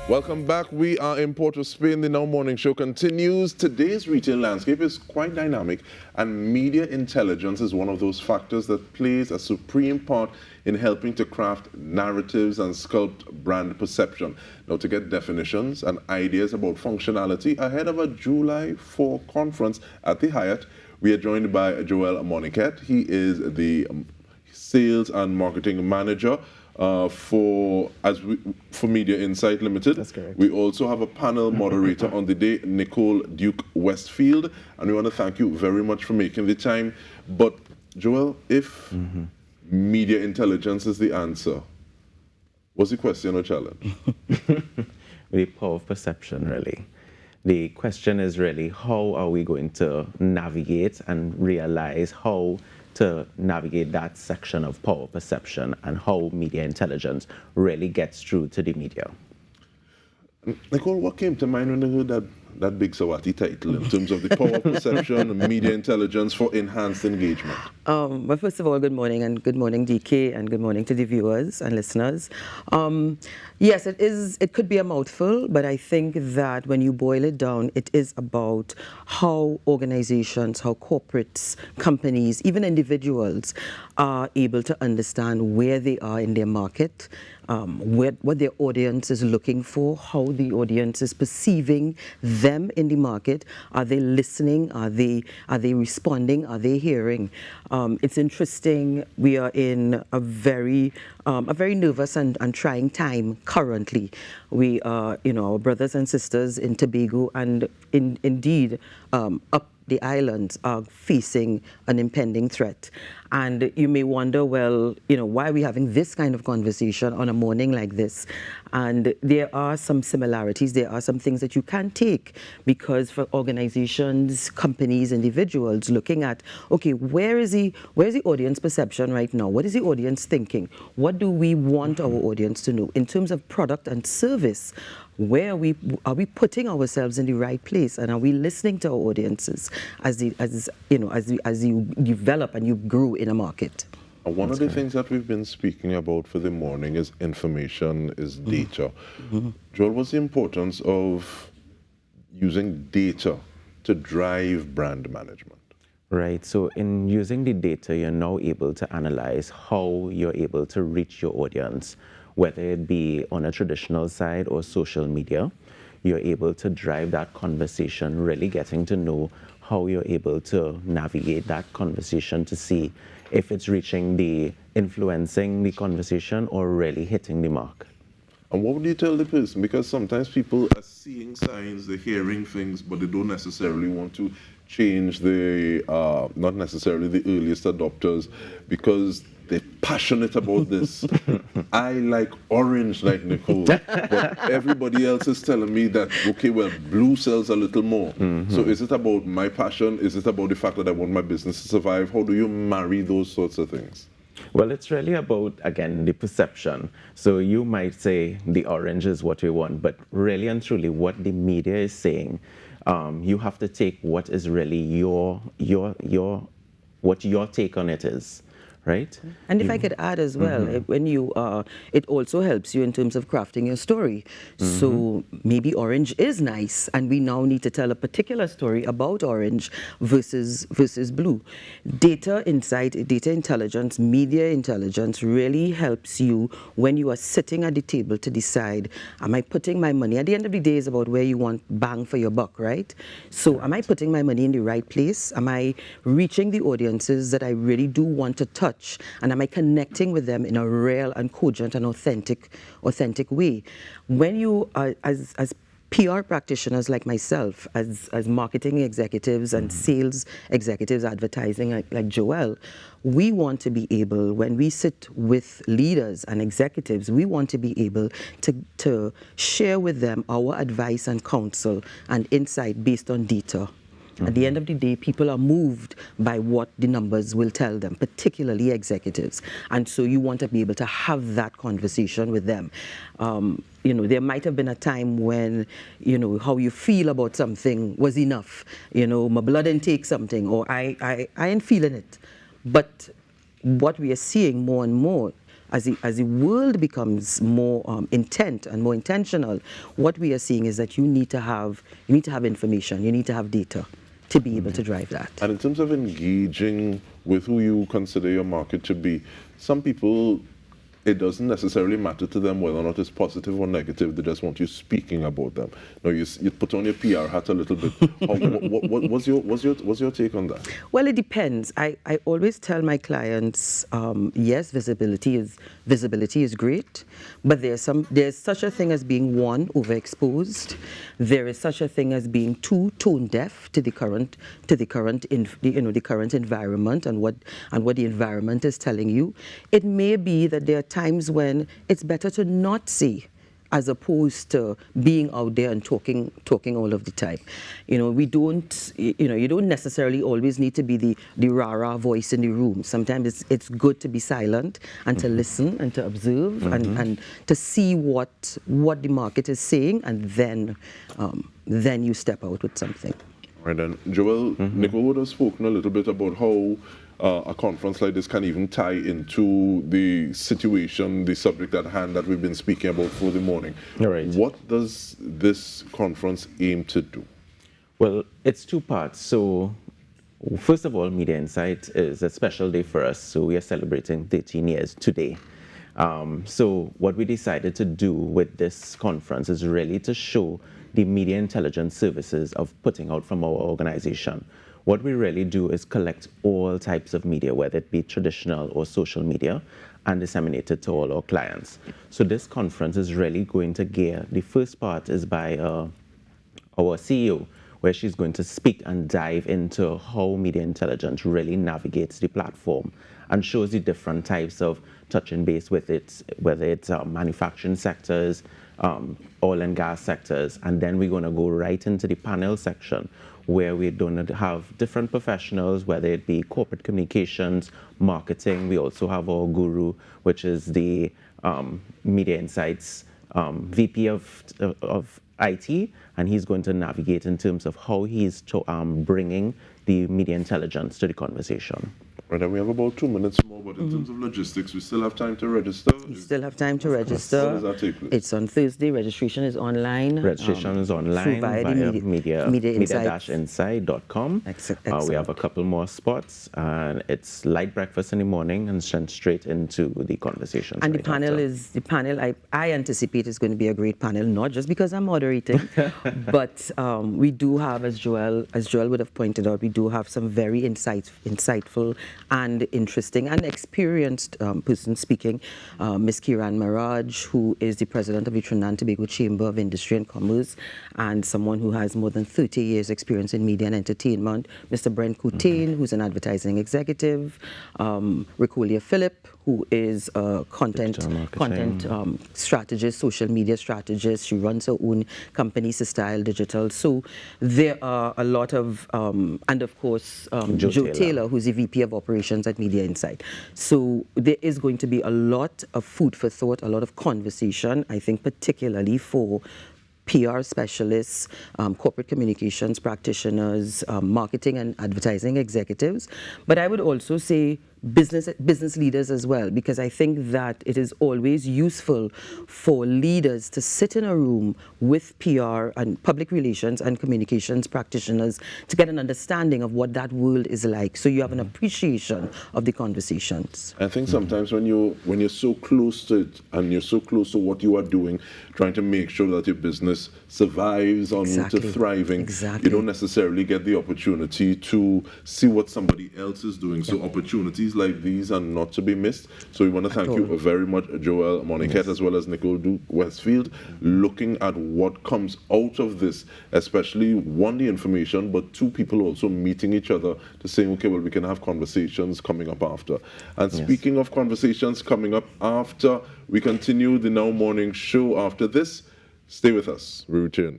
Welcome back. We are in Port of Spain. The Now Morning Show continues. Today's retail landscape is quite dynamic, and media intelligence is one of those factors that plays a supreme part in helping to craft narratives and sculpt brand perception. Now, to get definitions and ideas about functionality ahead of a July 4 conference at the Hyatt, we are joined by Joel Moniquette. He is the Sales and Marketing Manager for Media InSite Ltd. That's correct. We also have a panel moderator on the day, Nicole, Duke-Westfield, and we want to thank you very much for making the time. But Joel, if media intelligence is the answer, what's the question or challenge? The power of perception, really. The question is really, how are we going to navigate and realize how to navigate that section of power perception and how media intelligence really gets through to the media? Nicole, what came to mind when you heard that big Sawati title in terms of the power of perception and media intelligence for enhanced engagement? Well, first of all, good morning, and good morning, Dike, and good morning to the viewers and listeners. Yes, it could be a mouthful, but I think that when you boil it down, it is about how organizations, how corporates, companies, even individuals are able to understand where they are in their market, what their audience is looking for, how the audience is perceiving them in the market. Are they listening? Are they responding? Are they hearing? It's interesting. We are in a very nervous and trying time currently. We are, our brothers and sisters in Tobago and indeed up the islands are facing an impending threat. And you may wonder, well, why are we having this kind of conversation on a morning like this? And there are some similarities. There are some things that you can take, because for organizations, companies, individuals looking at, okay, where's the audience perception right now? What is the audience thinking? What do we want our audience to know in terms of product and service? Where are we putting ourselves in the right place, and are we listening to our audiences as you develop and you grow in a market? One of the things that we've been speaking about for the morning is information, is data. Joel, what's the importance of using data to drive brand management? Right, so in using the data, you're now able to analyze how you're able to reach your audience, whether it be on a traditional side or social media. You're able to drive that conversation, really getting to know how you're able to navigate that conversation to see if it's influencing the conversation or really hitting the mark. And what would you tell the person? Because sometimes people are seeing signs, they're hearing things, but they don't necessarily want to change not necessarily the earliest adopters, because they're passionate about this. I like orange, like Nicole, but everybody else is telling me that, okay, well, blue sells a little more. So is it about my passion? Is it about the fact that I want my business to survive? How do you marry those sorts of things? Well, it's really about, again, the perception. So you might say the orange is what you want, but really and truly what the media is saying, you have to take what is really what your take on it is. Right? And if I could add as well, when it also helps you in terms of crafting your story. So maybe orange is nice, and we now need to tell a particular story about orange versus blue. Data insight, data intelligence, media intelligence really helps you when you are sitting at the table to decide, am I putting my money? At the end of the day, it's about where you want bang for your buck, right? So am I putting my money in the right place? Am I reaching the audiences that I really do want to touch? And am I connecting with them in a real and cogent and authentic way? When you, as PR practitioners like myself, as marketing executives and sales executives, advertising like Joel, we want to be able, when we sit with leaders and executives, we want to be able to share with them our advice and counsel and insight based on data. At the end of the day, people are moved by what the numbers will tell them, particularly executives. And so you want to be able to have that conversation with them. There might have been a time when, how you feel about something was enough. My blood didn't take something, or I ain't feeling it. But what we are seeing more and more, as the world becomes more intent and more intentional, what we are seeing is that you need to have information, you need to have data to be able to drive that. And in terms of engaging with who you consider your market to be, some people, it doesn't necessarily matter to them whether or not it's positive or negative. They just want you speaking about them. Now you put on your PR hat a little bit. What's your take on that? Well, it depends. I always tell my clients, yes, visibility is great, but there's such a thing as being, one, overexposed. There is such a thing as being, two, tone deaf to the current environment and what the environment is telling you. It may be that there are times when it's better to not see, as opposed to being out there and talking all of the time. You don't necessarily always need to be the rah-rah voice in the room. Sometimes it's good to be silent and to listen and to observe and to see what the market is saying, and then you step out with something. Right then, Joel, Nicole would have spoken a little bit about how a conference like this can even tie into the situation, the subject at hand that we've been speaking about for the morning. All right. What does this conference aim to do? Well, it's two parts. So, first of all, Media InSite is a special day for us. So we are celebrating 13 years today. So what we decided to do with this conference is really to show the media intelligence services of putting out from our organization. What we really do is collect all types of media, whether it be traditional or social media, and disseminate it to all our clients. So this conference is really going to gear, the first part is by our CEO, where she's going to speak and dive into how media intelligence really navigates the platform and shows the different types of touching base with it, whether it's manufacturing sectors, oil and gas sectors, and then we're going to go right into the panel section, where we're going to have different professionals, whether it be corporate communications, marketing. We also have our guru, which is the Media InSite's VP of IT, and he's going to navigate in terms of how he's bringing the media intelligence to the conversation. Right, and we have about 2 minutes more, but in terms of logistics, we still have time to register? You still have time to register. When does that take place? It's on Thursday. Registration is online. Registration is online via media-insight.com. We have a couple more spots, and it's light breakfast in the morning and sent straight into the conversation. And the panel I anticipate is going to be a great panel, not just because I'm moderating, but we do have, as Joel would have pointed out, we do have some very insightful and interesting and experienced person speaking, Ms. Kiran Maraj, who is the president of the Trinidad and Tobago Chamber of Industry and Commerce, and someone who has more than 30 years experience in media and entertainment, Mr. Brent Coutain, who's an advertising executive, Ricolia Phillip, who is a content strategist, social media strategist. She runs her own company, Style Digital. So there are a lot of, and of course, Joe Taylor, who's the VP of Operations at Media InSite. So there is going to be a lot of food for thought, a lot of conversation, I think particularly for PR specialists, corporate communications practitioners, marketing and advertising executives. But I would also say business leaders as well, because I think that it is always useful for leaders to sit in a room with PR and public relations and communications practitioners to get an understanding of what that world is like, so you have an appreciation of the conversations. I think sometimes when you're so close to it and you're so close to what you are doing, trying to make sure that your business survives on to thriving, you don't necessarily get the opportunity to see what somebody else is doing. So opportunities like these are not to be missed. So we want to thank you very much, Joel Martinique, as well as Nicole Duke-Westfield, looking at what comes out of this, especially one, the information, but two, people also meeting each other to say, okay, well, we can have conversations coming up after. And speaking of conversations coming up after, we continue the Now Morning show after this. Stay with us. We return.